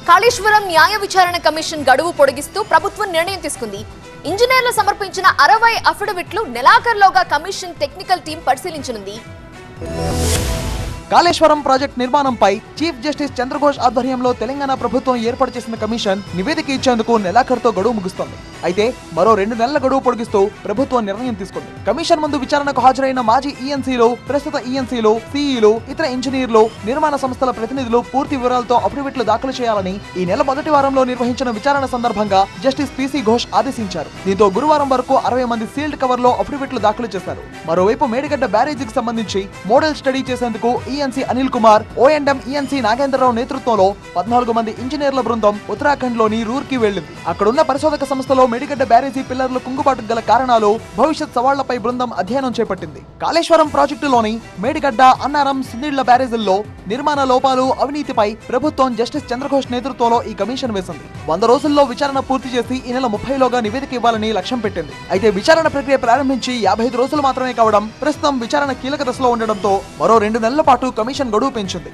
కాళేశ్వరం న్యాయ విచారణ కమిషన్ గడువు పొడిగిస్తూ ప్రభుత్వం నిర్ణయం తీసుకుంది. ఇంజనీర్లు సమర్పించిన 60 అఫిడవిట్లు నెలాఖరులోగా కమిషన్ టెక్నికల్ టీం పరిశీలించనుంది. కాళేశ్వరం ప్రాజెక్ట్ నిర్మాణంపై చీఫ్ జస్టిస్ చంద్రఘోష్ ఆధ్వర్యంలో తెలంగాణ ప్రభుత్వం ఏర్పాటు చేసిన కమిషన్ నివేదిక ఇచ్చేందుకు నెలాఖరుతో గడువు ముగుస్తోంది. అయితే మరో 2 నెలల గడువు పొడిగిస్తూ ప్రభుత్వం నిర్ణయం తీసుకుంది. కమిషన్ ముందు విచారణకు హాజరైన మాజీ ఈఎన్సీలు, ప్రస్తుత ఈఎన్సీలు, సిఈలు, ఇతర ఇంజనీర్లు, నిర్మాణ సంస్థల ప్రతినిధులు పూర్తి వివరాలతో అఫిడవిట్లు దాఖలు చేయాలని ఈ నెల మొదటి వారంలో నిర్వహించిన విచారణ సందర్భంగా జస్టిస్ పిసి ఘోష్ ఆదేశించారు. దీంతో గురువారం వరకు 60 మంది సీల్డ్ కవర్లో అఫిడవిట్లు దాఖలు చేశారు. మరోవైపు మేడిగడ్డ బ్యారేజీకి సంబంధించి మోడల్ స్టడీ చేసేందుకు ఈఎన్సీ అనిల్ కుమార్, ఓఎండ్ఎం ఈఎన్సీ నాగేంద్రరావు నేతృత్వంలో 14 మంది ఇంజనీర్ల బృందం ఉత్తరాఖండ్ లోని రూర్కి వెళ్లింది. అక్కడున్న పరిశోధక సంస్థలో మేడిగడ్డ బ్యారేజీ పిల్లర్లు కుంగుబాటుకు గల కారణాలు, భవిష్యత్ సవాళ్లపై బృందం అధ్యయనం చేపట్టింది. కాళేశ్వరం ప్రాజెక్టులోని మేడిగడ్డ, అన్నారం, సునీళ్ల బ్యారేజీల్లో నిర్మాణ లోపాలు, అవినీతిపై ప్రభుత్వం జస్టిస్ చంద్రఘోష్ నేతృత్వంలో ఈ కమిషన్ వేసింది. 100 రోజుల్లో విచారణ పూర్తి చేసి ఈ నెల 30లోగా నివేదిక ఇవ్వాలని లక్ష్యం పెట్టింది. అయితే విచారణ ప్రక్రియ ప్రారంభించి 55 రోజులు మాత్రమే కావడం, ప్రస్తుతం విచారణ కీలక దశలో ఉండడంతో మరో 2 నెలల పాటు కమిషన్ గడువు పెంచింది.